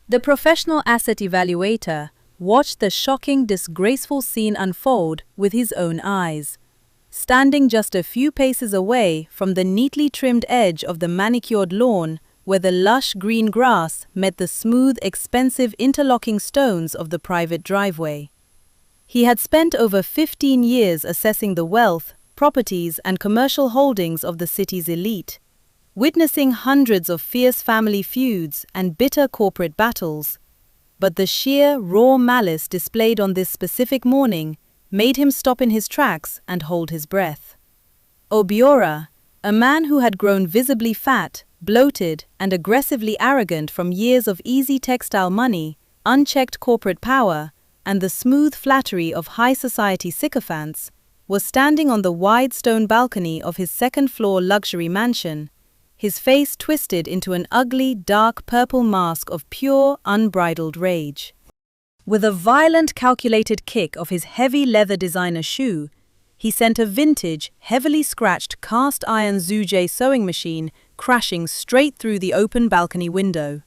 The professional asset evaluator watched the shocking, disgraceful scene unfold with his own eyes. Standing just a few paces away from the neatly trimmed edge of the manicured lawn, where the lush green grass met the smooth, expensive interlocking stones of the private driveway. He had spent over 15 years assessing the wealth, properties, and commercial holdings of the city's elite, witnessing hundreds of fierce family feuds and bitter corporate battles. But the sheer, raw malice displayed on this specific morning made him stop in his tracks and hold his breath. Obiora, a man who had grown visibly fat, bloated, and aggressively arrogant from years of easy textile money, unchecked corporate power, and the smooth flattery of high society sycophants, was standing on the wide stone balcony of his second-floor luxury mansion, his face twisted into an ugly, dark purple mask of pure, unbridled rage. With a violent, calculated kick of his heavy leather designer shoe, he sent a vintage, heavily scratched cast-iron Zuje sewing machine crashing straight through the open balcony window.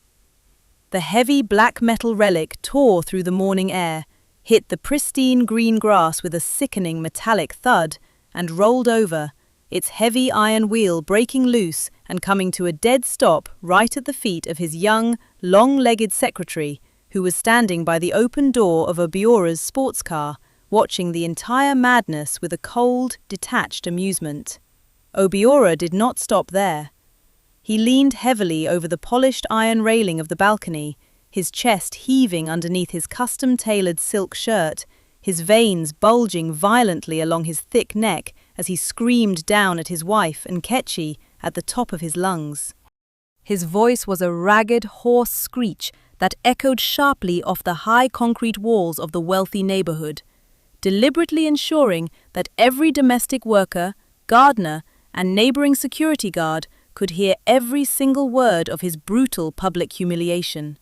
The heavy black metal relic tore through the morning air, hit the pristine green grass with a sickening metallic thud, and rolled over, its heavy iron wheel breaking loose and coming to a dead stop right at the feet of his young, long-legged secretary, who was standing by the open door of Obiora's sports car, watching the entire madness with a cold, detached amusement. Obiora did not stop there. He leaned heavily over the polished iron railing of the balcony, his chest heaving underneath his custom-tailored silk shirt, his veins bulging violently along his thick neck as he screamed down at his wife, Nkechi, at the top of his lungs. His voice was a ragged, hoarse screech that echoed sharply off the high concrete walls of the wealthy neighborhood, deliberately ensuring that every domestic worker, gardener, and neighboring security guard could hear every single word of his brutal public humiliation.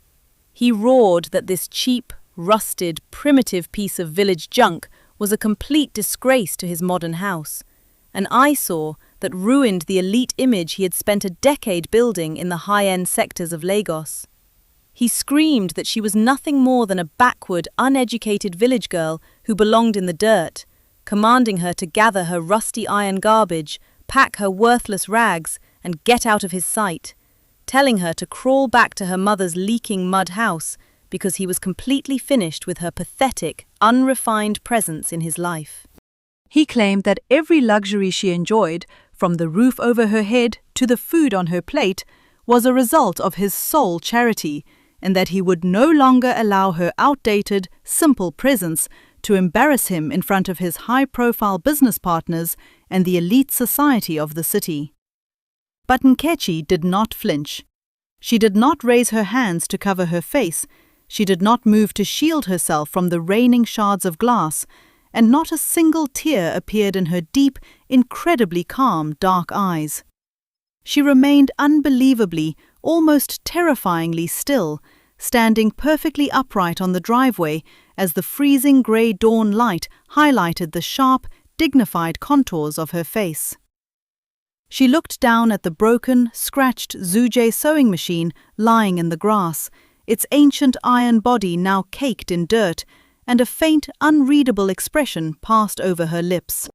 He roared that this cheap, rusted, primitive piece of village junk was a complete disgrace to his modern house, an eyesore that ruined the elite image he had spent a decade building in the high-end sectors of Lagos. He screamed that she was nothing more than a backward, uneducated village girl who belonged in the dirt, commanding her to gather her rusty iron garbage, pack her worthless rags, and get out of his sight, telling her to crawl back to her mother's leaking mud house because he was completely finished with her pathetic, unrefined presence in his life. He claimed that every luxury she enjoyed, from the roof over her head to the food on her plate, was a result of his sole charity, and that he would no longer allow her outdated, simple presence to embarrass him in front of his high-profile business partners and the elite society of the city. But Nkechi did not flinch. She did not raise her hands to cover her face, she did not move to shield herself from the raining shards of glass, and not a single tear appeared in her deep, incredibly calm, dark eyes. She remained unbelievably, almost terrifyingly still, standing perfectly upright on the driveway as the freezing grey dawn light highlighted the sharp, dignified contours of her face. She looked down at the broken, scratched Zuje sewing machine lying in the grass, its ancient iron body now caked in dirt, and a faint, unreadable expression passed over her lips.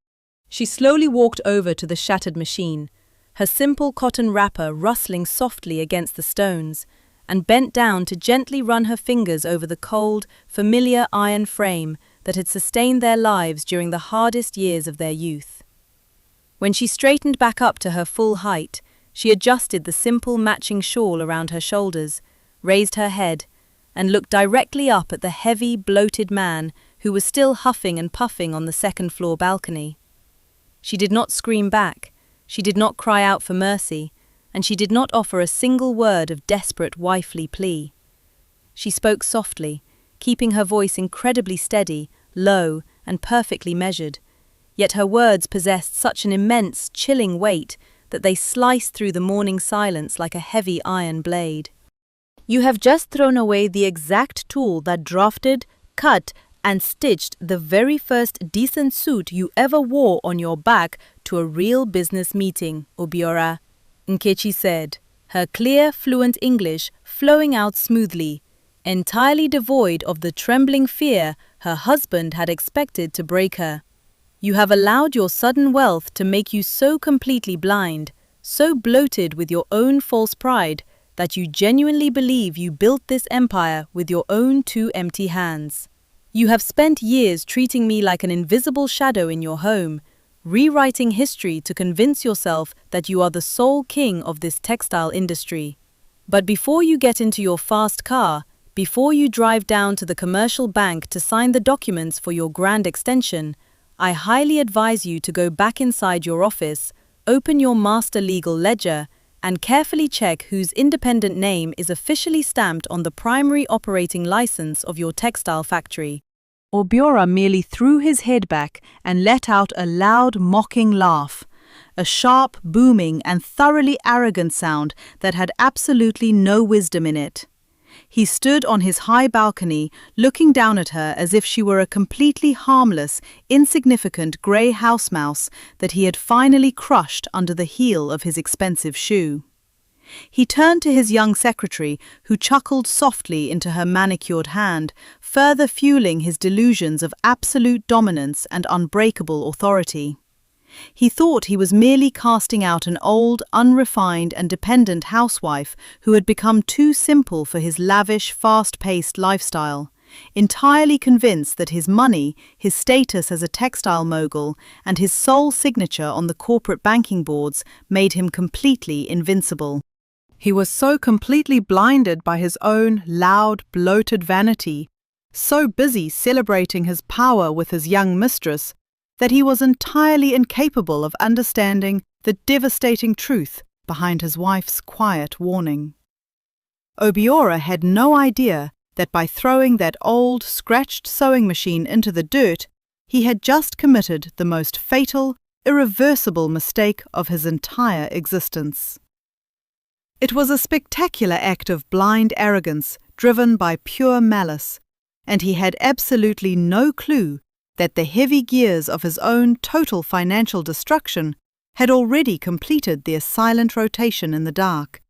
She slowly walked over to the shattered machine, her simple cotton wrapper rustling softly against the stones, and bent down to gently run her fingers over the cold, familiar iron frame that had sustained their lives during the hardest years of their youth. When she straightened back up to her full height, she adjusted the simple matching shawl around her shoulders, raised her head, and looked directly up at the heavy, bloated man who was still huffing and puffing on the second-floor balcony. She did not scream back, she did not cry out for mercy, and she did not offer a single word of desperate wifely plea. She spoke softly, keeping her voice incredibly steady, low, and perfectly measured, yet her words possessed such an immense, chilling weight that they sliced through the morning silence like a heavy iron blade. You have just thrown away the exact tool that drafted, cut, and stitched the very first decent suit you ever wore on your back to a real business meeting, Obiora, Nkechi said, her clear, fluent English flowing out smoothly, entirely devoid of the trembling fear her husband had expected to break her. You have allowed your sudden wealth to make you so completely blind, so bloated with your own false pride, that you genuinely believe you built this empire with your own two empty hands. You have spent years treating me like an invisible shadow in your home, rewriting history to convince yourself that you are the sole king of this textile industry. But before you get into your fast car, before you drive down to the commercial bank to sign the documents for your grand extension, I highly advise you to go back inside your office, open your master legal ledger, and carefully check whose independent name is officially stamped on the primary operating license of your textile factory. Obiora merely threw his head back and let out a loud, mocking laugh, a sharp, booming, and thoroughly arrogant sound that had absolutely no wisdom in it. He stood on his high balcony, looking down at her as if she were a completely harmless, insignificant grey house mouse that he had finally crushed under the heel of his expensive shoe. He turned to his young secretary, who chuckled softly into her manicured hand, further fueling his delusions of absolute dominance and unbreakable authority. He thought he was merely casting out an old, unrefined and dependent housewife who had become too simple for his lavish, fast-paced lifestyle, entirely convinced that his money, his status as a textile mogul, and his sole signature on the corporate banking boards made him completely invincible. He was so completely blinded by his own loud, bloated vanity, so busy celebrating his power with his young mistress, that he was entirely incapable of understanding the devastating truth behind his wife's quiet warning. Obiora had no idea that by throwing that old, scratched sewing machine into the dirt, he had just committed the most fatal, irreversible mistake of his entire existence. It was a spectacular act of blind arrogance driven by pure malice, and he had absolutely no clue that the heavy gears of his own total financial destruction had already completed their silent rotation in the dark,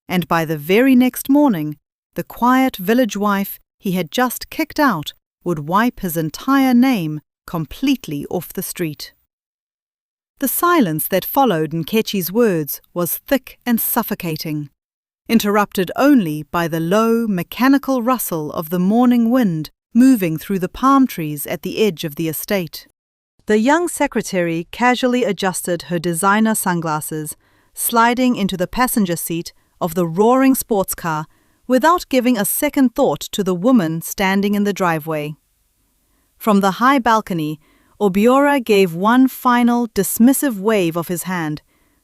and by the very next morning, the quiet village wife he had just kicked out would wipe his entire name completely off the street. The silence that followed Nkechi's words was thick and suffocating, interrupted only by the low, mechanical rustle of the morning wind moving through the palm trees at the edge of the estate. The young secretary casually adjusted her designer sunglasses, sliding into the passenger seat of the roaring sports car without giving a second thought to the woman standing in the driveway. From the high balcony, Obiora gave one final, dismissive wave of his hand,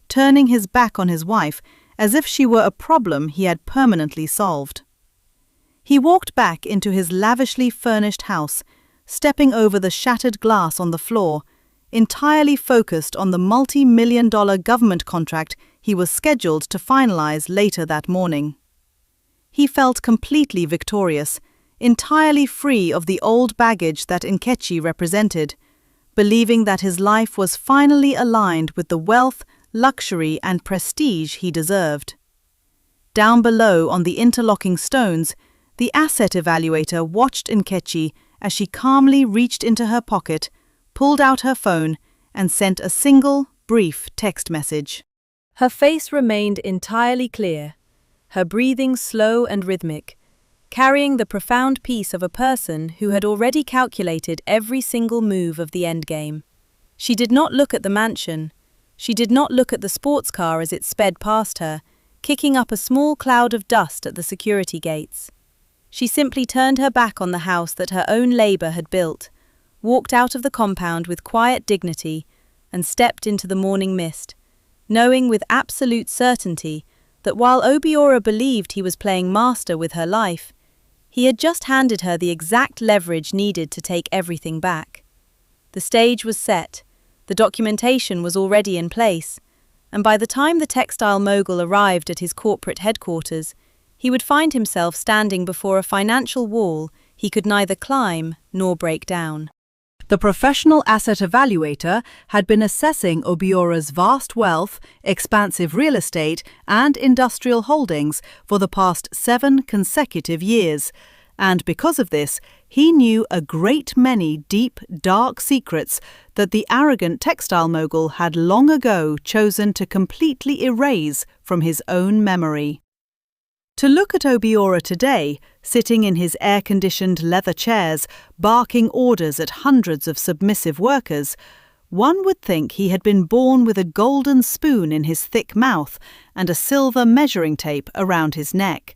turning his back on his wife as if she were a problem he had permanently solved. He walked back into his lavishly furnished house, stepping over the shattered glass on the floor, entirely focused on the multi-million-dollar government contract he was scheduled to finalize later that morning. He felt completely victorious, entirely free of the old baggage that Nkechi represented, believing that his life was finally aligned with the wealth, luxury, and prestige he deserved. Down below on the interlocking stones, the asset evaluator watched Nkechi as she calmly reached into her pocket, pulled out her phone, and sent a single, brief text message. Her face remained entirely clear, her breathing slow and rhythmic, carrying the profound peace of a person who had already calculated every single move of the endgame. She did not look at the mansion. She did not look at the sports car as it sped past her, kicking up a small cloud of dust at the security gates. She simply turned her back on the house that her own labor had built, walked out of the compound with quiet dignity, and stepped into the morning mist, knowing with absolute certainty that while Obiora believed he was playing master with her life, he had just handed her the exact leverage needed to take everything back. The stage was set, the documentation was already in place, and by the time the textile mogul arrived at his corporate headquarters, he would find himself standing before a financial wall he could neither climb nor break down. The professional asset evaluator had been assessing Obiora's vast wealth, expansive real estate, and industrial holdings for the past 7 consecutive years, and because of this, he knew a great many deep, dark secrets that the arrogant textile mogul had long ago chosen to completely erase from his own memory. To look at Obiora today, sitting in his air-conditioned leather chairs, barking orders at hundreds of submissive workers, one would think he had been born with a golden spoon in his thick mouth and a silver measuring tape around his neck.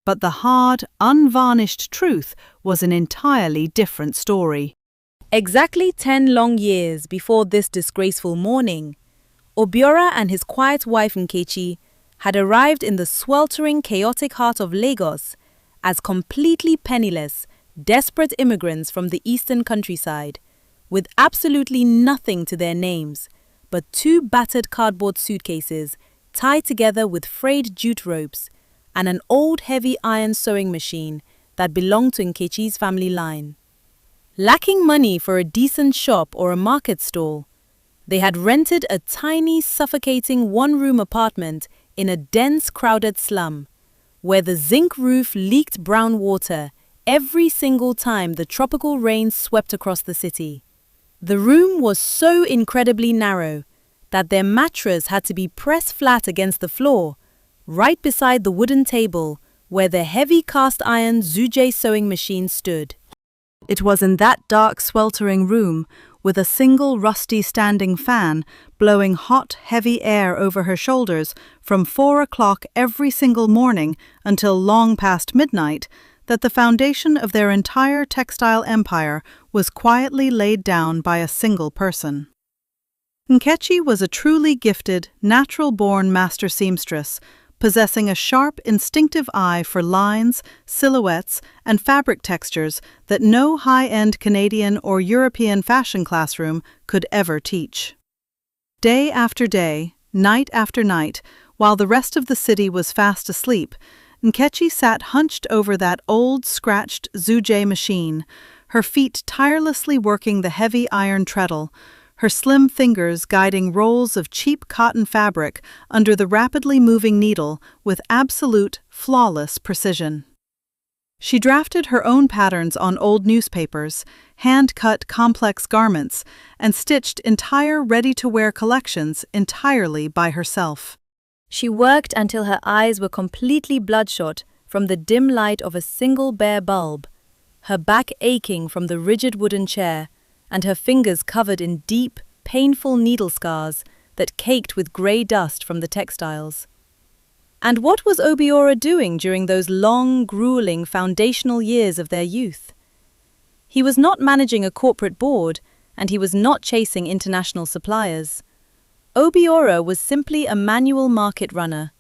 But the hard, unvarnished truth was an entirely different story. Exactly 10 long years before this disgraceful morning, Obiora and his quiet wife Nkechi had arrived in the sweltering, chaotic heart of Lagos as completely penniless, desperate immigrants from the eastern countryside, with absolutely nothing to their names but 2 battered cardboard suitcases tied together with frayed jute ropes and an old heavy iron sewing machine that belonged to Nkechi's family line. Lacking money for a decent shop or a market stall, they had rented a tiny, suffocating one-room apartment in a dense, crowded slum, where the zinc roof leaked brown water every single time the tropical rain swept across the city. The room was so incredibly narrow that their mattress had to be pressed flat against the floor, right beside the wooden table where the heavy cast-iron Zuje sewing machine stood. It was in that dark, sweltering room, with a single rusty standing fan blowing hot, heavy air over her shoulders from 4 o'clock every single morning until long past midnight, that the foundation of their entire textile empire was quietly laid down by a single person. Nkechi was a truly gifted, natural-born master seamstress, possessing a sharp, instinctive eye for lines, silhouettes, and fabric textures that no high-end Canadian or European fashion classroom could ever teach. Day after day, night after night, while the rest of the city was fast asleep, Nkechi sat hunched over that old, scratched Zuje machine, her feet tirelessly working the heavy iron treadle, her slim fingers guiding rolls of cheap cotton fabric under the rapidly moving needle with absolute, flawless precision. She drafted her own patterns on old newspapers, hand-cut complex garments, and stitched entire ready-to-wear collections entirely by herself. She worked until her eyes were completely bloodshot from the dim light of a single bare bulb, her back aching from the rigid wooden chair, and her fingers covered in deep, painful needle scars that caked with grey dust from the textiles. And what was Obiora doing during those long, grueling, foundational years of their youth? He was not managing a corporate board, and he was not chasing international suppliers. Obiora was simply a manual market runner,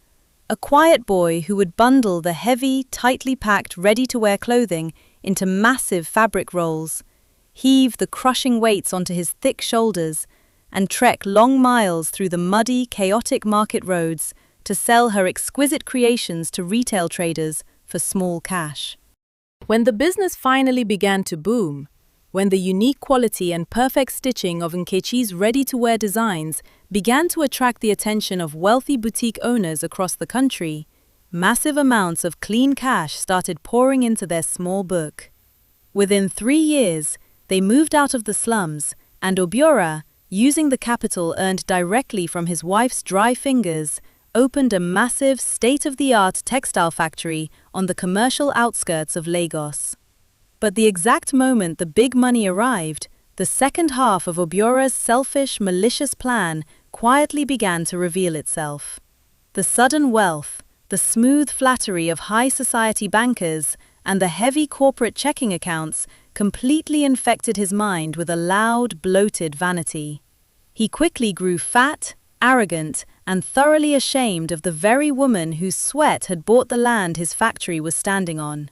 a quiet boy who would bundle the heavy, tightly packed, ready-to-wear clothing into massive fabric rolls, heave the crushing weights onto his thick shoulders, and trek long miles through the muddy, chaotic market roads to sell her exquisite creations to retail traders for small cash. When the business finally began to boom, when the unique quality and perfect stitching of Nkechi's ready-to-wear designs began to attract the attention of wealthy boutique owners across the country, massive amounts of clean cash started pouring into their small book. Within 3 years, they moved out of the slums, and Obiora, using the capital earned directly from his wife's dry fingers, opened a massive, state-of-the-art textile factory on the commercial outskirts of Lagos. But the exact moment the big money arrived, the second half of Obiora's selfish, malicious plan quietly began to reveal itself. The sudden wealth, the smooth flattery of high society bankers, and the heavy corporate checking accounts completely infected his mind with a loud, bloated vanity. He quickly grew fat, arrogant, and thoroughly ashamed of the very woman whose sweat had bought the land his factory was standing on.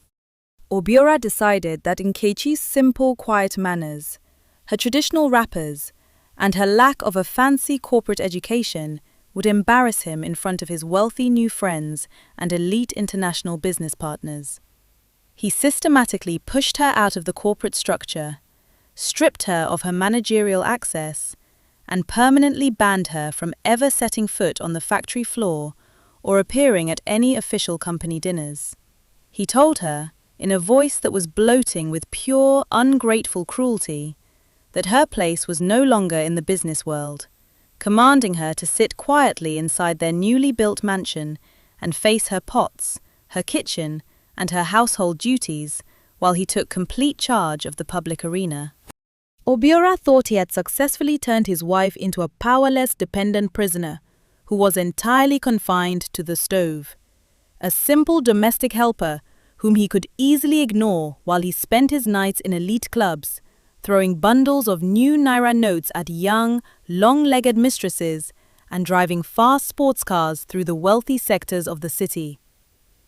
Obiora decided that Nkechi's simple, quiet manners, her traditional wrappers, and her lack of a fancy corporate education would embarrass him in front of his wealthy new friends and elite international business partners. He systematically pushed her out of the corporate structure, stripped her of her managerial access, and permanently banned her from ever setting foot on the factory floor or appearing at any official company dinners. He told her, in a voice that was bloating with pure, ungrateful cruelty, that her place was no longer in the business world, commanding her to sit quietly inside their newly built mansion and face her pots, her kitchen, and her household duties while he took complete charge of the public arena. Obiora thought he had successfully turned his wife into a powerless, dependent prisoner who was entirely confined to the stove, a simple domestic helper whom he could easily ignore while he spent his nights in elite clubs, throwing bundles of new naira notes at young, long-legged mistresses and driving fast sports cars through the wealthy sectors of the city.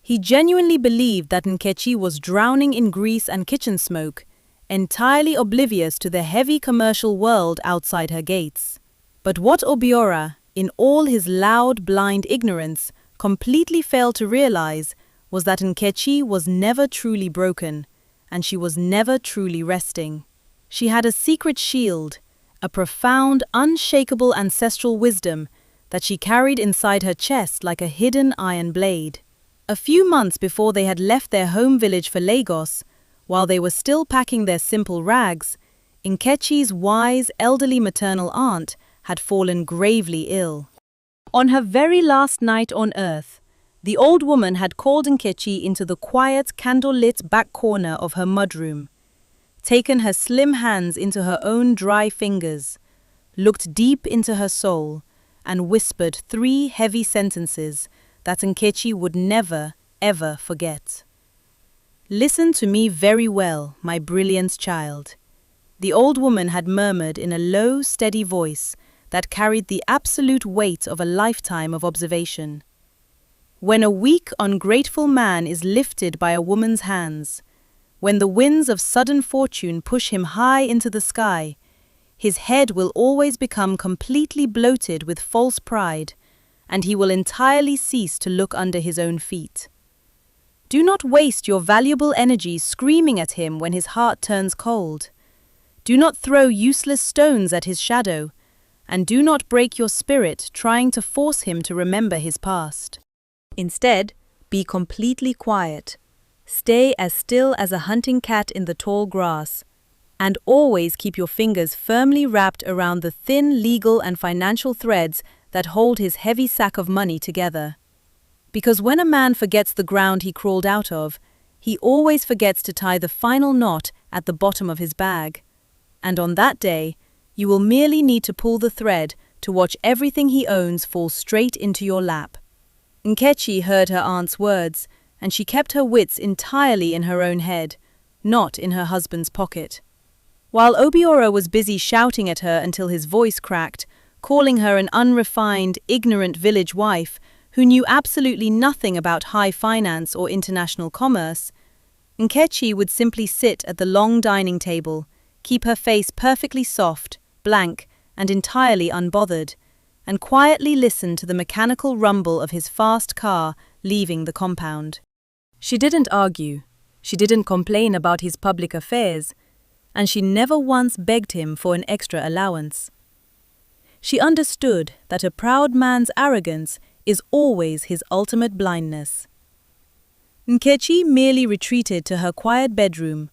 He genuinely believed that Nkechi was drowning in grease and kitchen smoke, entirely oblivious to the heavy commercial world outside her gates. But what Obiora, in all his loud, blind ignorance, completely failed to realize was that Nkechi was never truly broken, and she was never truly resting. She had a secret shield, a profound, unshakable ancestral wisdom that she carried inside her chest like a hidden iron blade. A few months before they had left their home village for Lagos, while they were still packing their simple rags, Nkechi's wise, elderly maternal aunt had fallen gravely ill. On her very last night on earth, the old woman had called Nkechi into the quiet, candle-lit back corner of her mudroom, taken her slim hands into her own dry fingers, looked deep into her soul, and whispered 3 heavy sentences that Nkechi would never, ever forget. "Listen to me very well, my brilliant child," the old woman had murmured in a low, steady voice that carried the absolute weight of a lifetime of observation. When a weak, ungrateful man is lifted by a woman's hands, when the winds of sudden fortune push him high into the sky, his head will always become completely bloated with false pride, and he will entirely cease to look under his own feet. Do not waste your valuable energy screaming at him when his heart turns cold. Do not throw useless stones at his shadow, and do not break your spirit trying to force him to remember his past. Instead, be completely quiet. Stay as still as a hunting cat in the tall grass, and always keep your fingers firmly wrapped around the thin legal and financial threads that hold his heavy sack of money together. Because when a man forgets the ground he crawled out of, he always forgets to tie the final knot at the bottom of his bag. And on that day, you will merely need to pull the thread to watch everything he owns fall straight into your lap. Nkechi heard her aunt's words, and she kept her wits entirely in her own head, not in her husband's pocket. While Obiora was busy shouting at her until his voice cracked, calling her an unrefined, ignorant village wife who knew absolutely nothing about high finance or international commerce, Nkechi would simply sit at the long dining table, keep her face perfectly soft, blank, and entirely unbothered, and quietly listen to the mechanical rumble of his fast car leaving the compound. She didn't argue, she didn't complain about his public affairs, and she never once begged him for an extra allowance. She understood that a proud man's arrogance is always his ultimate blindness. Nkechi merely retreated to her quiet bedroom,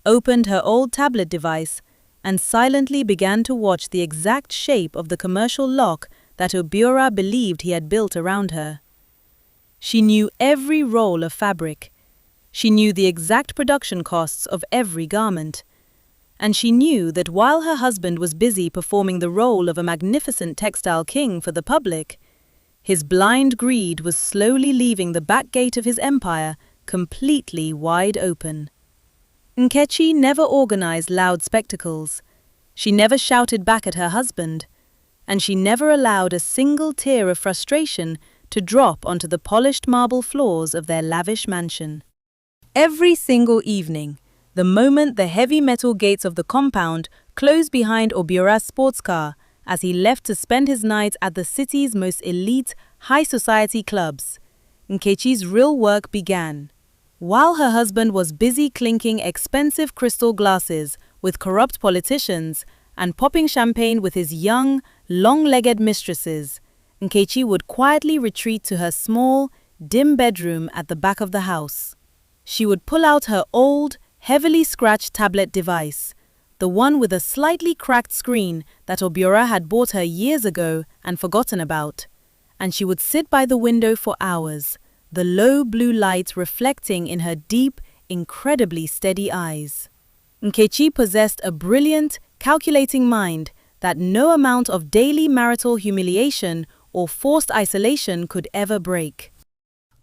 opened her old tablet device, and silently began to watch the exact shape of the commercial lock that Obiora believed he had built around her. She knew every roll of fabric. She knew the exact production costs of every garment. And she knew that while her husband was busy performing the role of a magnificent textile king for the public, his blind greed was slowly leaving the back gate of his empire completely wide open. Nkechi never organized loud spectacles. She never shouted back at her husband, and she never allowed a single tear of frustration to drop onto the polished marble floors of their lavish mansion. Every single evening, the moment the heavy metal gates of the compound closed behind Obiora's sports car as he left to spend his nights at the city's most elite, high-society clubs, Nkechi's real work began. While her husband was busy clinking expensive crystal glasses with corrupt politicians and popping champagne with his young, long-legged mistresses, Nkechi would quietly retreat to her small, dim bedroom at the back of the house. She would pull out her old, heavily scratched tablet device, the one with a slightly cracked screen that Obiora had bought her years ago and forgotten about, and she would sit by the window for hours, the low blue light reflecting in her deep, incredibly steady eyes. Nkechi possessed a brilliant, calculating mind that no amount of daily marital humiliation or forced isolation could ever break.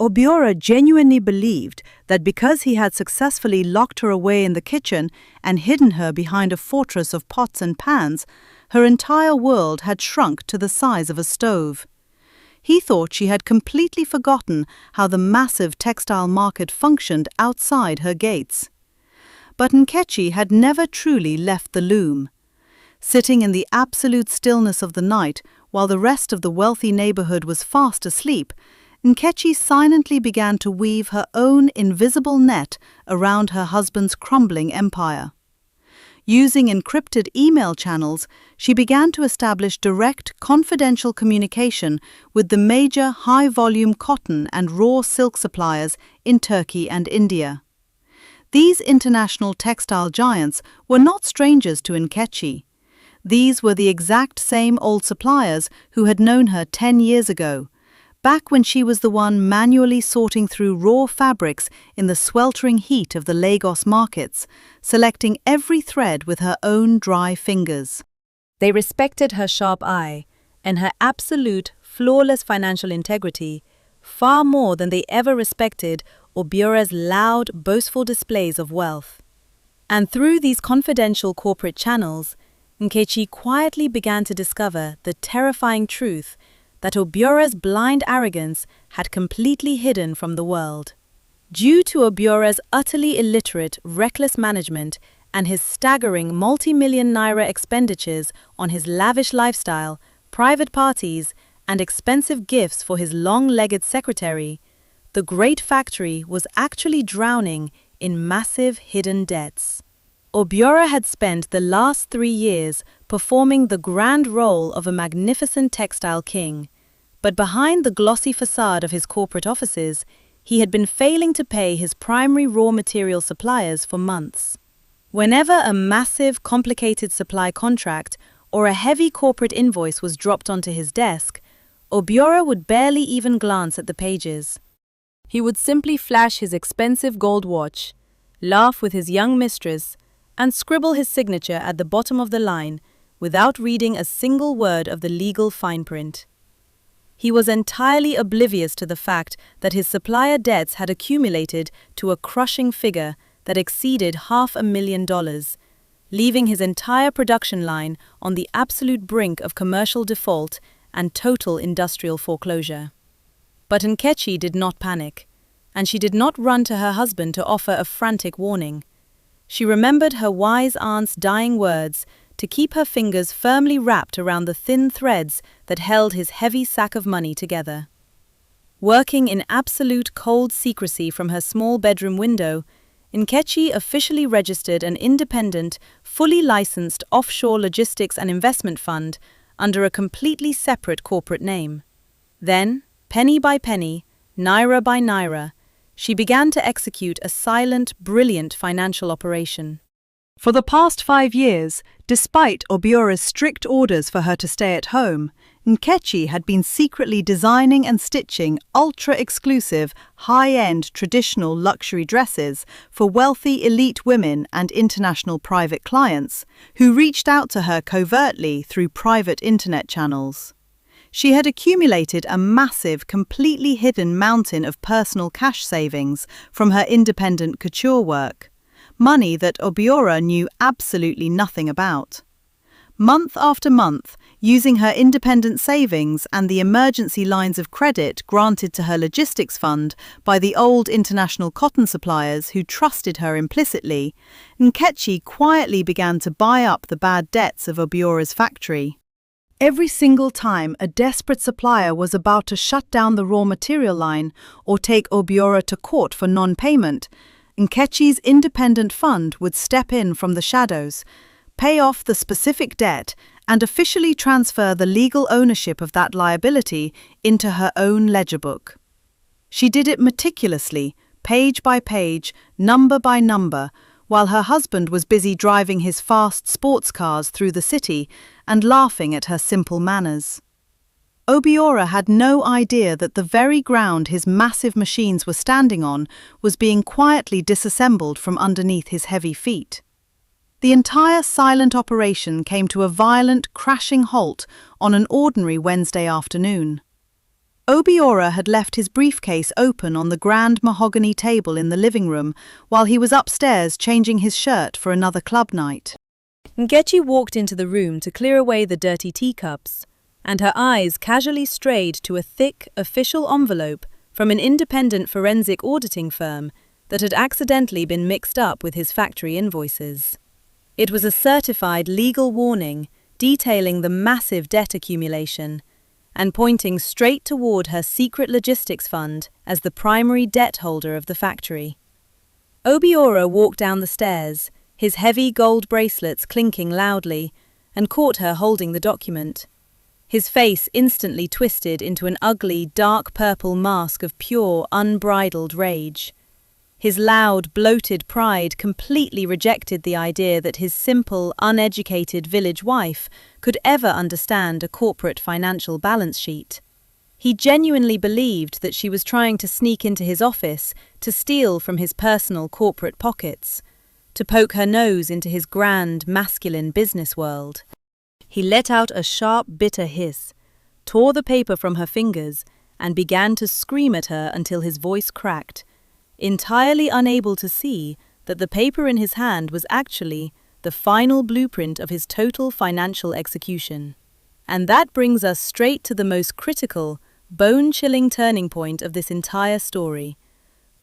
Obiora genuinely believed that because he had successfully locked her away in the kitchen and hidden her behind a fortress of pots and pans, her entire world had shrunk to the size of a stove. He thought she had completely forgotten how the massive textile market functioned outside her gates. But Nkechi had never truly left the loom. Sitting in the absolute stillness of the night while the rest of the wealthy neighborhood was fast asleep, Nkechi silently began to weave her own invisible net around her husband's crumbling empire. Using encrypted email channels, she began to establish direct, confidential communication with the major high-volume cotton and raw silk suppliers in Turkey and India. These international textile giants were not strangers to Nkechi. These were the exact same old suppliers who had known her 10 years ago, back when she was the one manually sorting through raw fabrics in the sweltering heat of the Lagos markets, selecting every thread with her own dry fingers. They respected her sharp eye and her absolute, flawless financial integrity far more than they ever respected Obiora's loud, boastful displays of wealth. And through these confidential corporate channels, Nkechi quietly began to discover the terrifying truth that Obiora's blind arrogance had completely hidden from the world. Due to Obiora's utterly illiterate, reckless management and his staggering multi-million naira expenditures on his lavish lifestyle, private parties, and expensive gifts for his long-legged secretary, the great factory was actually drowning in massive hidden debts. Obiora had spent the last 3 years performing the grand role of a magnificent textile king, but behind the glossy facade of his corporate offices, he had been failing to pay his primary raw material suppliers for months. Whenever a massive, complicated supply contract or a heavy corporate invoice was dropped onto his desk, Obiora would barely even glance at the pages. He would simply flash his expensive gold watch, laugh with his young mistress, and scribble his signature at the bottom of the line without reading a single word of the legal fine print. He was entirely oblivious to the fact that his supplier debts had accumulated to a crushing figure that exceeded $500,000, leaving his entire production line on the absolute brink of commercial default and total industrial foreclosure. But Nkechi did not panic, and she did not run to her husband to offer a frantic warning. She remembered her wise aunt's dying words to keep her fingers firmly wrapped around the thin threads that held his heavy sack of money together. Working in absolute cold secrecy from her small bedroom window, Nkechi officially registered an independent, fully licensed offshore logistics and investment fund under a completely separate corporate name. Then, penny by penny, naira by naira, she began to execute a silent, brilliant financial operation. For the past 5 years, despite Obiora's strict orders for her to stay at home, Nkechi had been secretly designing and stitching ultra-exclusive, high-end traditional luxury dresses for wealthy elite women and international private clients, who reached out to her covertly through private internet channels. She had accumulated a massive, completely hidden mountain of personal cash savings from her independent couture work, money that Obiora knew absolutely nothing about. Month after month, using her independent savings and the emergency lines of credit granted to her logistics fund by the old international cotton suppliers who trusted her implicitly, Nkechi quietly began to buy up the bad debts of Obiora's factory. Every single time a desperate supplier was about to shut down the raw material line or take Obiora to court for non-payment, Nkechi's independent fund would step in from the shadows, pay off the specific debt, and officially transfer the legal ownership of that liability into her own ledger book. She did it meticulously, page by page, number by number, while her husband was busy driving his fast sports cars through the city and laughing at her simple manners. Obiora had no idea that the very ground his massive machines were standing on was being quietly disassembled from underneath his heavy feet. The entire silent operation came to a violent, crashing halt on an ordinary Wednesday afternoon. Obiora had left his briefcase open on the grand mahogany table in the living room while he was upstairs changing his shirt for another club night. Nkechi walked into the room to clear away the dirty teacups, and her eyes casually strayed to a thick, official envelope from an independent forensic auditing firm that had accidentally been mixed up with his factory invoices. It was a certified legal warning detailing the massive debt accumulation and pointing straight toward her secret logistics fund as the primary debt holder of the factory. Obiora walked down the stairs, his heavy gold bracelets clinking loudly, and caught her holding the document. His face instantly twisted into an ugly, dark purple mask of pure, unbridled rage. His loud, bloated pride completely rejected the idea that his simple, uneducated village wife could ever understand a corporate financial balance sheet. He genuinely believed that she was trying to sneak into his office to steal from his personal corporate pockets, to poke her nose into his grand, masculine business world. He let out a sharp, bitter hiss, tore the paper from her fingers, and began to scream at her until his voice cracked, entirely unable to see that the paper in his hand was actually the final blueprint of his total financial execution. And that brings us straight to the most critical, bone-chilling turning point of this entire story.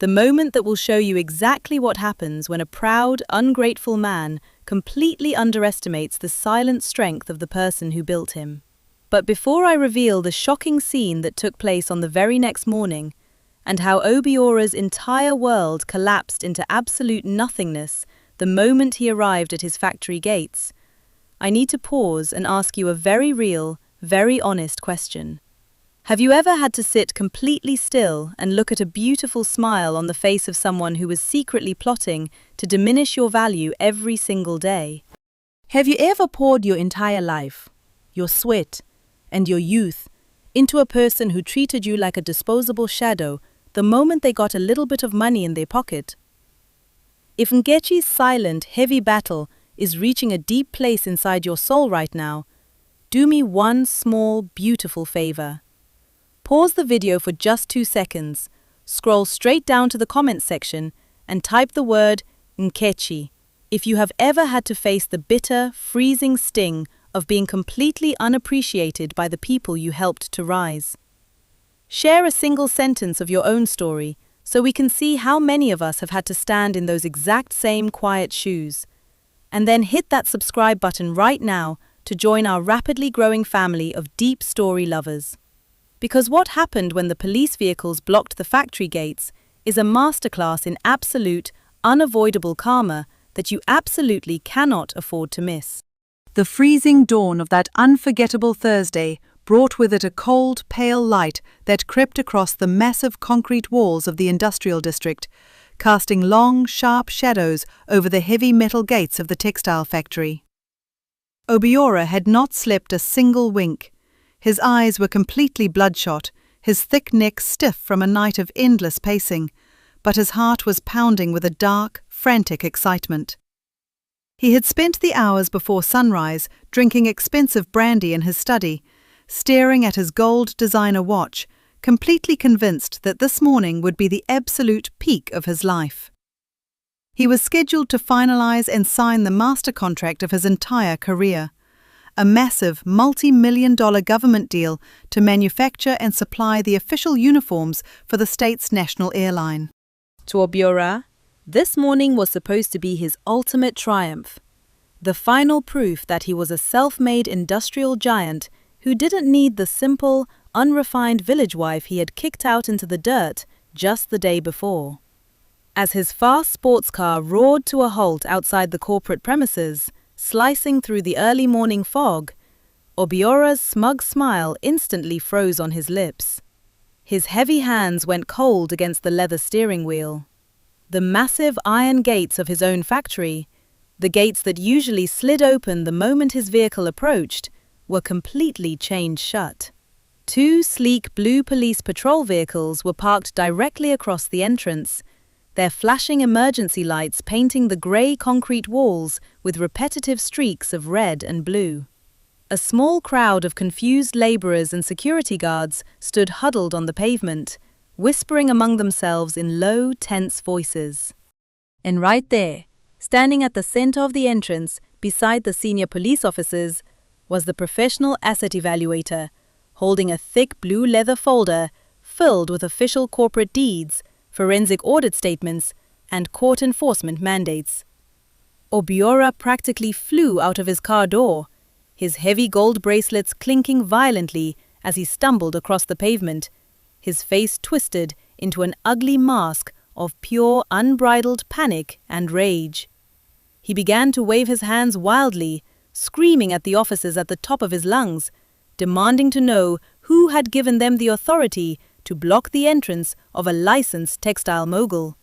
The moment that will show you exactly what happens when a proud, ungrateful man completely underestimates the silent strength of the person who built him. But before I reveal the shocking scene that took place on the very next morning, and how Obiora's entire world collapsed into absolute nothingness the moment he arrived at his factory gates, I need to pause and ask you a very real, very honest question. Have you ever had to sit completely still and look at a beautiful smile on the face of someone who was secretly plotting to diminish your value every single day? Have you ever poured your entire life, your sweat, and your youth into a person who treated you like a disposable shadow the moment they got a little bit of money in their pocket? If Nkechi's silent, heavy battle is reaching a deep place inside your soul right now, do me one small, beautiful favor. Pause the video for just 2 seconds, scroll straight down to the comments section, and type the word Nkechi if you have ever had to face the bitter, freezing sting of being completely unappreciated by the people you helped to rise. Share a single sentence of your own story so we can see how many of us have had to stand in those exact same quiet shoes. And then hit that subscribe button right now to join our rapidly growing family of deep story lovers. Because what happened when the police vehicles blocked the factory gates is a masterclass in absolute, unavoidable karma that you absolutely cannot afford to miss. The freezing dawn of that unforgettable Thursday brought with it a cold, pale light that crept across the massive concrete walls of the industrial district, casting long, sharp shadows over the heavy metal gates of the textile factory. Obiora had not slept a single wink. His eyes were completely bloodshot, his thick neck stiff from a night of endless pacing, but his heart was pounding with a dark, frantic excitement. He had spent the hours before sunrise drinking expensive brandy in his study, staring at his gold designer watch, completely convinced that this morning would be the absolute peak of his life. He was scheduled to finalize and sign the master contract of his entire career, a massive multi-million-dollar government deal to manufacture and supply the official uniforms for the state's national airline. To Obiora, this morning was supposed to be his ultimate triumph, the final proof that he was a self-made industrial giant who didn't need the simple, unrefined village wife he had kicked out into the dirt just the day before. As his fast sports car roared to a halt outside the corporate premises, slicing through the early morning fog, Obiora's smug smile instantly froze on his lips. His heavy hands went cold against the leather steering wheel. The massive iron gates of his own factory, the gates that usually slid open the moment his vehicle approached, were completely chained shut. Two sleek blue police patrol vehicles were parked directly across the entrance, their flashing emergency lights painting the grey concrete walls with repetitive streaks of red and blue. A small crowd of confused labourers and security guards stood huddled on the pavement, whispering among themselves in low, tense voices. And right there, standing at the centre of the entrance, beside the senior police officers, was the professional asset evaluator, holding a thick blue leather folder filled with official corporate deeds, forensic audit statements, and court enforcement mandates. Obiora practically flew out of his car door, his heavy gold bracelets clinking violently as he stumbled across the pavement, his face twisted into an ugly mask of pure, unbridled panic and rage. He began to wave his hands wildly, screaming at the officers at the top of his lungs, demanding to know who had given them the authority to block the entrance of a licensed textile mogul.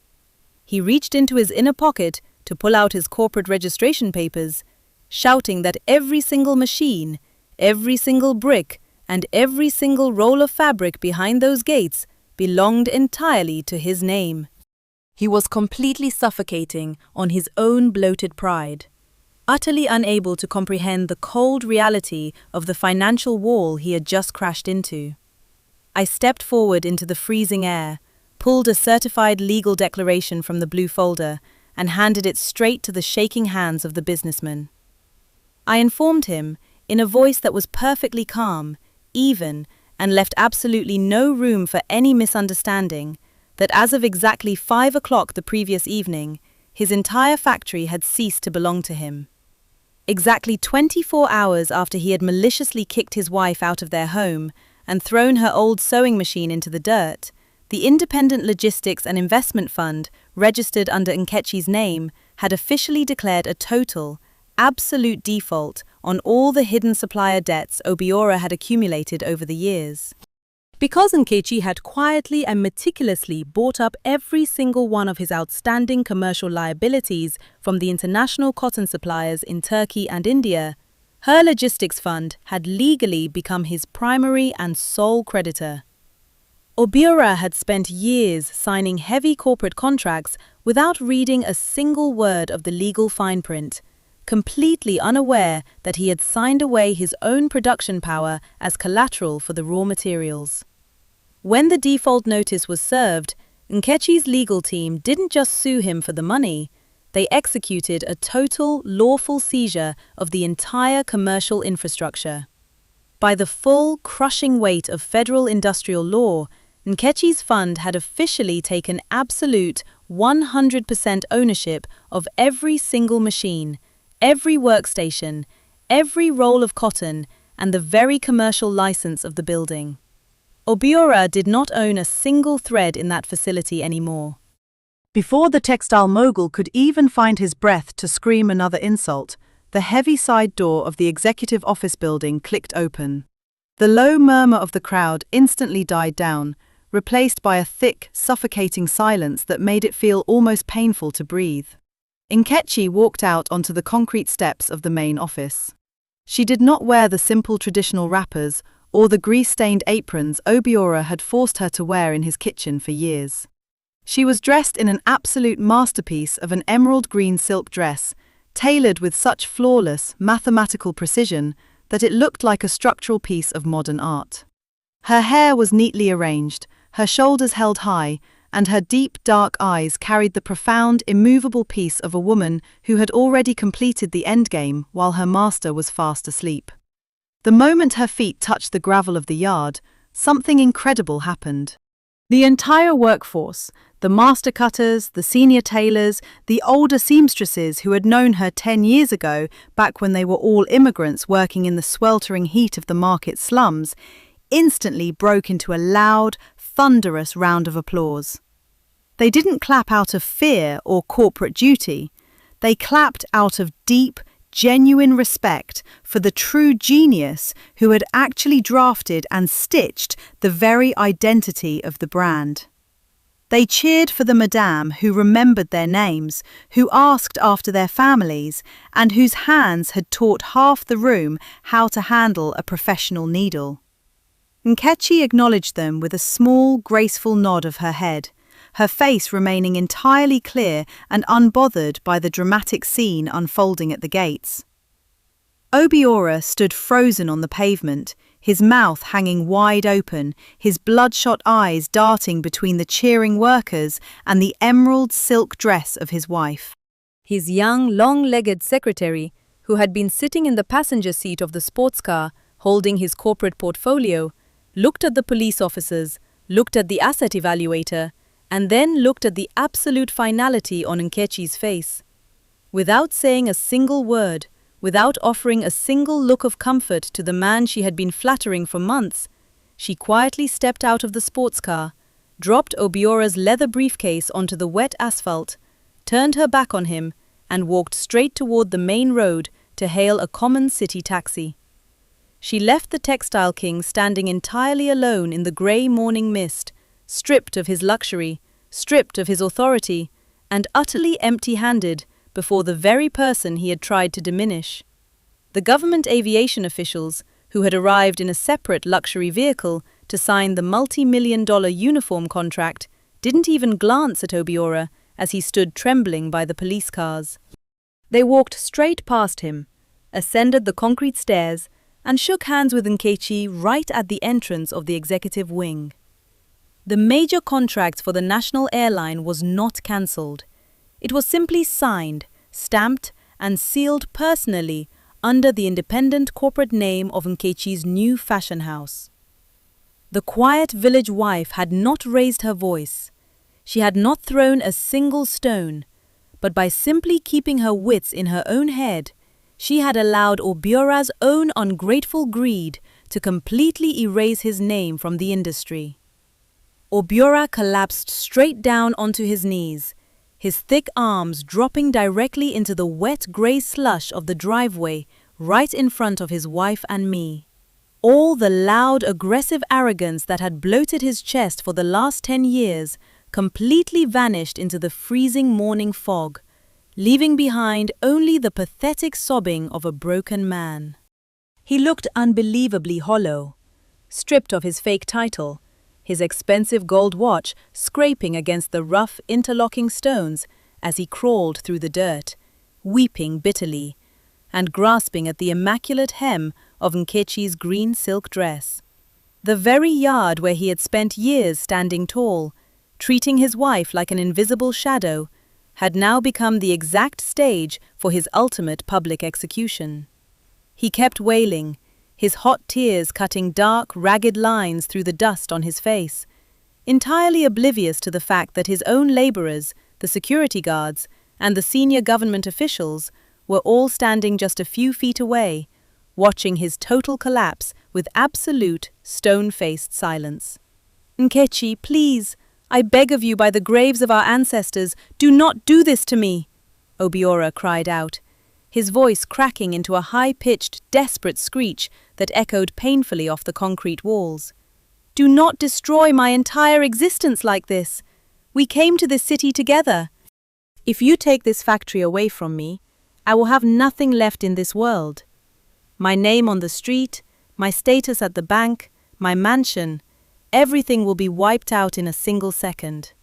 He reached into his inner pocket to pull out his corporate registration papers, shouting that every single machine, every single brick, and every single roll of fabric behind those gates belonged entirely to his name. He was completely suffocating on his own bloated pride, utterly unable to comprehend the cold reality of the financial wall he had just crashed into. I stepped forward into the freezing air, pulled a certified legal declaration from the blue folder, and handed it straight to the shaking hands of the businessman. I informed him, in a voice that was perfectly calm, even, and left absolutely no room for any misunderstanding, that as of exactly 5 o'clock the previous evening, his entire factory had ceased to belong to him. Exactly 24 hours after he had maliciously kicked his wife out of their home and thrown her old sewing machine into the dirt, the Independent Logistics and Investment Fund, registered under Nkechi's name, had officially declared a total, absolute default on all the hidden supplier debts Obiora had accumulated over the years. Because Nkechi had quietly and meticulously bought up every single one of his outstanding commercial liabilities from the international cotton suppliers in Turkey and India, her logistics fund had legally become his primary and sole creditor. Obiora had spent years signing heavy corporate contracts without reading a single word of the legal fine print, completely unaware that he had signed away his own production power as collateral for the raw materials. When the default notice was served, Nkechi's legal team didn't just sue him for the money, they executed a total, lawful seizure of the entire commercial infrastructure. By the full, crushing weight of federal industrial law, Nkechi's fund had officially taken absolute 100% ownership of every single machine, every workstation, every roll of cotton, and the very commercial license of the building. Obiora did not own a single thread in that facility anymore. Before the textile mogul could even find his breath to scream another insult, the heavy side door of the executive office building clicked open. The low murmur of the crowd instantly died down, replaced by a thick, suffocating silence that made it feel almost painful to breathe. Nkechi walked out onto the concrete steps of the main office. She did not wear the simple traditional wrappers or the grease-stained aprons Obiora had forced her to wear in his kitchen for years. She was dressed in an absolute masterpiece of an emerald green silk dress, tailored with such flawless, mathematical precision that it looked like a structural piece of modern art. Her hair was neatly arranged, her shoulders held high, and her deep, dark eyes carried the profound, immovable peace of a woman who had already completed the endgame while her master was fast asleep. The moment her feet touched the gravel of the yard, something incredible happened. The entire workforce, the master cutters, the senior tailors, the older seamstresses who had known her 10 years ago, back when they were all immigrants working in the sweltering heat of the market slums, instantly broke into a loud, thunderous round of applause. They didn't clap out of fear or corporate duty. They clapped out of deep, genuine respect for the true genius who had actually drafted and stitched the very identity of the brand. They cheered for the madame who remembered their names, who asked after their families, and whose hands had taught half the room how to handle a professional needle. Nkechi acknowledged them with a small, graceful nod of her head, her face remaining entirely clear and unbothered by the dramatic scene unfolding at the gates. Obiora stood frozen on the pavement, his mouth hanging wide open, his bloodshot eyes darting between the cheering workers and the emerald silk dress of his wife. His young, long-legged secretary, who had been sitting in the passenger seat of the sports car, holding his corporate portfolio, looked at the police officers, looked at the asset evaluator, and then looked at the absolute finality on Nkechi's face. Without saying a single word, without offering a single look of comfort to the man she had been flattering for months, she quietly stepped out of the sports car, dropped Obiora's leather briefcase onto the wet asphalt, turned her back on him, and walked straight toward the main road to hail a common city taxi. She left the Textile King standing entirely alone in the grey morning mist, stripped of his luxury, stripped of his authority, and utterly empty-handed before the very person he had tried to diminish. The government aviation officials, who had arrived in a separate luxury vehicle to sign the multi-million-dollar uniform contract, didn't even glance at Obiora as he stood trembling by the police cars. They walked straight past him, ascended the concrete stairs, and shook hands with Nkechi right at the entrance of the executive wing. The major contract for the national airline was not cancelled. It was simply signed, stamped, and sealed personally under the independent corporate name of Nkechi's new fashion house. The quiet village wife had not raised her voice. She had not thrown a single stone, but by simply keeping her wits in her own head, she had allowed Obiora's own ungrateful greed to completely erase his name from the industry. Obiora collapsed straight down onto his knees, his thick arms dropping directly into the wet grey slush of the driveway right in front of his wife and me. All the loud, aggressive arrogance that had bloated his chest for the last 10 years completely vanished into the freezing morning fog, leaving behind only the pathetic sobbing of a broken man. He looked unbelievably hollow, stripped of his fake title, his expensive gold watch scraping against the rough, interlocking stones as he crawled through the dirt, weeping bitterly, and grasping at the immaculate hem of Nkechi's green silk dress. The very yard where he had spent years standing tall, treating his wife like an invisible shadow, had now become the exact stage for his ultimate public execution. He kept wailing, his hot tears cutting dark, ragged lines through the dust on his face, entirely oblivious to the fact that his own laborers, the security guards, and the senior government officials were all standing just a few feet away, watching his total collapse with absolute, stone-faced silence. "Nkechi, please, I beg of you by the graves of our ancestors, do not do this to me!" Obiora cried out, his voice cracking into a high-pitched, desperate screech that echoed painfully off the concrete walls. "Do not destroy my entire existence like this. We came to this city together. If you take this factory away from me, I will have nothing left in this world. My name on the street, my status at the bank, my mansion, everything will be wiped out in a single second.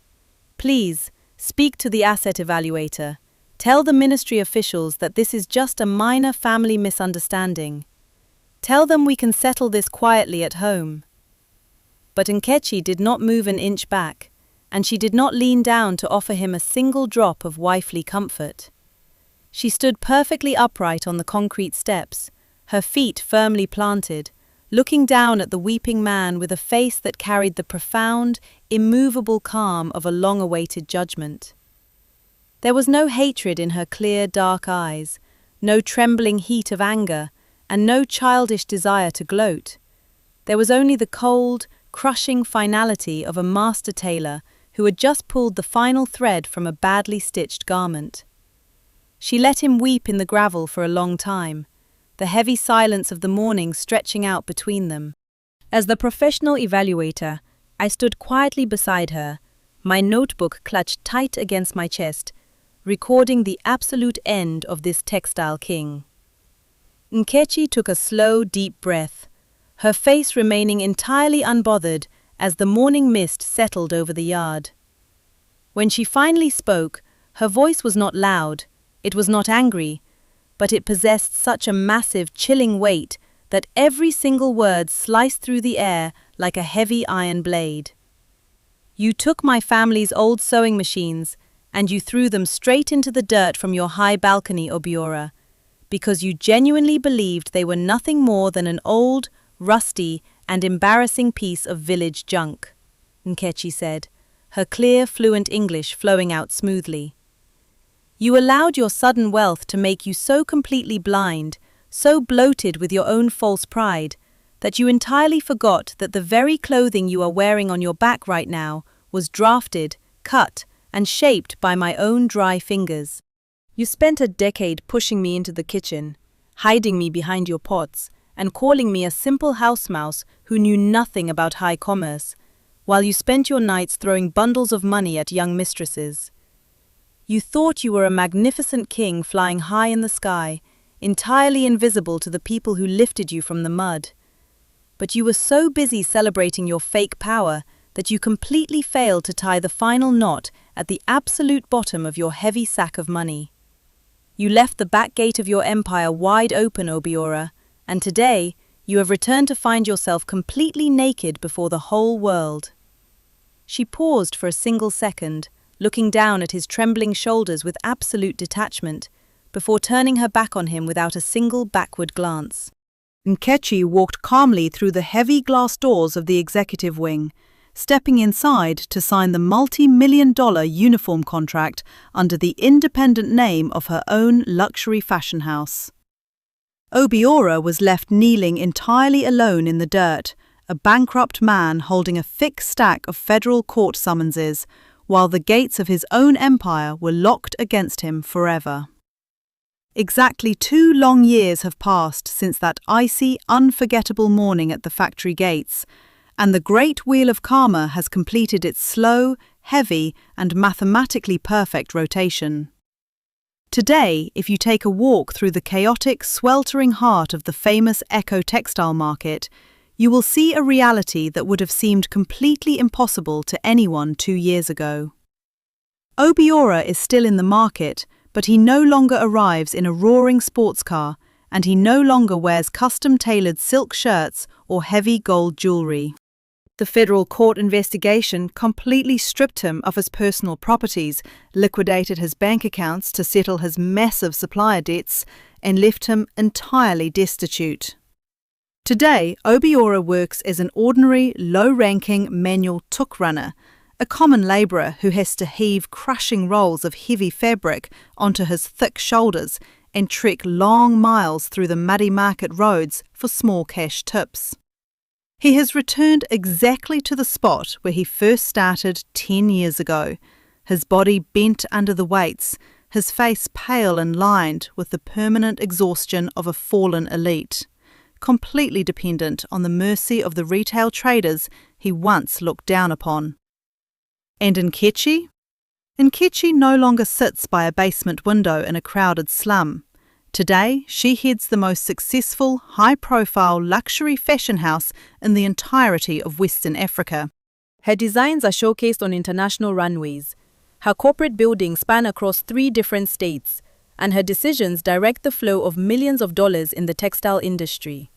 Please, speak to the asset evaluator. Tell the ministry officials that this is just a minor family misunderstanding. Tell them we can settle this quietly at home." But Nkechi did not move an inch back, and she did not lean down to offer him a single drop of wifely comfort. She stood perfectly upright on the concrete steps, her feet firmly planted, looking down at the weeping man with a face that carried the profound, immovable calm of a long-awaited judgment. There was no hatred in her clear, dark eyes, no trembling heat of anger, and no childish desire to gloat. There was only the cold, crushing finality of a master tailor who had just pulled the final thread from a badly stitched garment. She let him weep in the gravel for a long time, the heavy silence of the morning stretching out between them. As the professional evaluator, I stood quietly beside her, my notebook clutched tight against my chest, recording the absolute end of this textile king. Nkechi took a slow, deep breath, her face remaining entirely unbothered as the morning mist settled over the yard. When she finally spoke, her voice was not loud, it was not angry, but it possessed such a massive, chilling weight that every single word sliced through the air like a heavy iron blade. You took my family's old sewing machines, and you threw them straight into the dirt from your high balcony, Obiora, because you genuinely believed they were nothing more than an old, rusty, and embarrassing piece of village junk, Nkechi said, her clear, fluent English flowing out smoothly. You allowed your sudden wealth to make you so completely blind, so bloated with your own false pride, that you entirely forgot that the very clothing you are wearing on your back right now was drafted, cut, and shaped by my own dry fingers. You spent a decade pushing me into the kitchen, hiding me behind your pots, and calling me a simple house mouse who knew nothing about high commerce, while you spent your nights throwing bundles of money at young mistresses. You thought you were a magnificent king flying high in the sky, entirely invisible to the people who lifted you from the mud. But you were so busy celebrating your fake power that you completely failed to tie the final knot at the absolute bottom of your heavy sack of money. You left the back gate of your empire wide open, Obiora, and today you have returned to find yourself completely naked before the whole world. She paused for a single second, looking down at his trembling shoulders with absolute detachment, before turning her back on him without a single backward glance. Nkechi walked calmly through the heavy glass doors of the executive wing, stepping inside to sign the multi-million-dollar uniform contract under the independent name of her own luxury fashion house. Obiora was left kneeling entirely alone in the dirt, a bankrupt man holding a thick stack of federal court summonses, while the gates of his own empire were locked against him forever. Exactly 2 long years have passed since that icy, unforgettable morning at the factory gates, and the great wheel of karma has completed its slow, heavy, and mathematically perfect rotation. Today, if you take a walk through the chaotic, sweltering heart of the famous Echo textile market, you will see a reality that would have seemed completely impossible to anyone 2 years ago. Obiora is still in the market, but he no longer arrives in a roaring sports car, and he no longer wears custom-tailored silk shirts or heavy gold jewelry. The federal court investigation completely stripped him of his personal properties, liquidated his bank accounts to settle his massive supplier debts, and left him entirely destitute. Today, Obiora works as an ordinary, low-ranking manual tuk runner, a common labourer who has to heave crushing rolls of heavy fabric onto his thick shoulders and trek long miles through the muddy market roads for small cash tips. He has returned exactly to the spot where he first started 10 years ago, his body bent under the weights, his face pale and lined with the permanent exhaustion of a fallen elite, completely dependent on the mercy of the retail traders he once looked down upon. And Nkechi? Nkechi no longer sits by a basement window in a crowded slum. Today, she heads the most successful, high-profile luxury fashion house in the entirety of Western Africa. Her designs are showcased on international runways. Her corporate buildings span across 3 different states, and her decisions direct the flow of millions of dollars in the textile industry.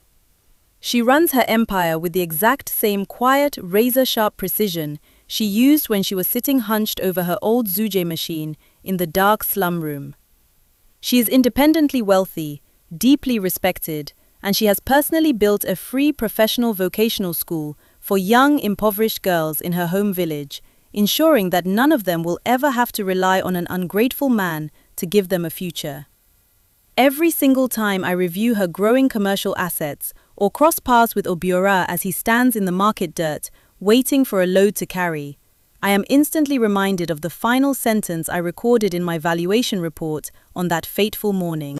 She runs her empire with the exact same quiet, razor-sharp precision she used when she was sitting hunched over her old Zuje machine in the dark slum room. She is independently wealthy, deeply respected, and she has personally built a free professional vocational school for young, impoverished girls in her home village, ensuring that none of them will ever have to rely on an ungrateful man to give them a future. Every single time I review her growing commercial assets or cross paths with Obiora as he stands in the market dirt, waiting for a load to carry, I am instantly reminded of the final sentence I recorded in my valuation report on that fateful morning.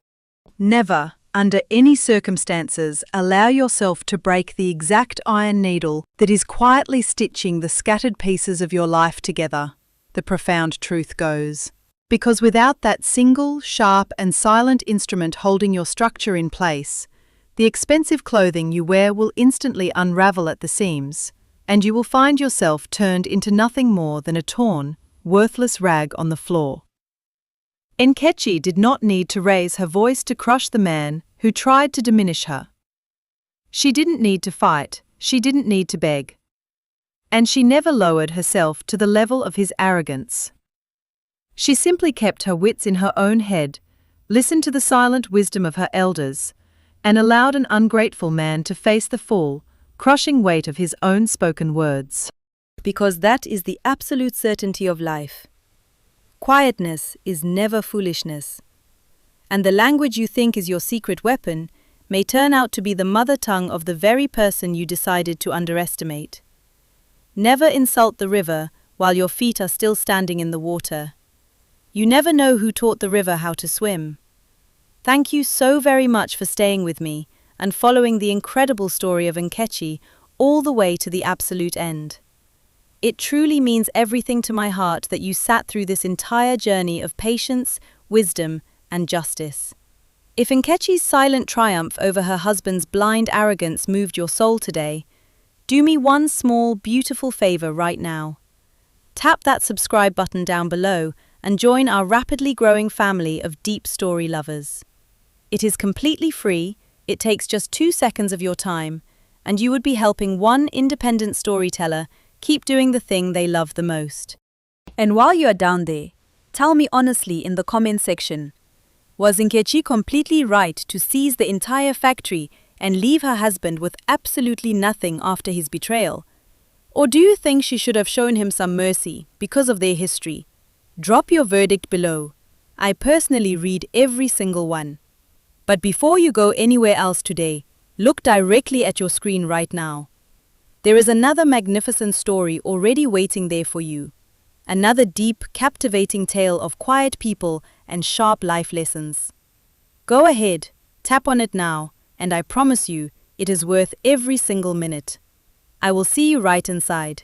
Never, under any circumstances, allow yourself to break the exact iron needle that is quietly stitching the scattered pieces of your life together. the profound truth goes. Because without that single, sharp and silent instrument holding your structure in place, the expensive clothing you wear will instantly unravel at the seams, and you will find yourself turned into nothing more than a torn, worthless rag on the floor. Nkechi did not need to raise her voice to crush the man who tried to diminish her. She didn't need to fight, she didn't need to beg. And she never lowered herself to the level of his arrogance. She simply kept her wits in her own head, listened to the silent wisdom of her elders, and allowed an ungrateful man to face the full, crushing weight of his own spoken words. Because that is the absolute certainty of life. Quietness is never foolishness. And the language you think is your secret weapon may turn out to be the mother tongue of the very person you decided to underestimate. Never insult the river while your feet are still standing in the water. You never know who taught the river how to swim. Thank you so very much for staying with me and following the incredible story of Nkechi all the way to the absolute end. It truly means everything to my heart that you sat through this entire journey of patience, wisdom, and justice. If Nkechi's silent triumph over her husband's blind arrogance moved your soul today, do me one small, beautiful favor right now. Tap that subscribe button down below and join our rapidly growing family of deep story lovers. It is completely free, it takes just 2 seconds of your time, and you would be helping one independent storyteller keep doing the thing they love the most. And while you are down there, tell me honestly in the comment section, was Nkechi completely right to seize the entire factory and leave her husband with absolutely nothing after his betrayal? Or do you think she should have shown him some mercy because of their history? Drop your verdict below. I personally read every single one. But before you go anywhere else today, look directly at your screen right now. There is another magnificent story already waiting there for you. Another deep, captivating tale of quiet people and sharp life lessons. Go ahead, tap on it now, and I promise you, it is worth every single minute. I will see you right inside.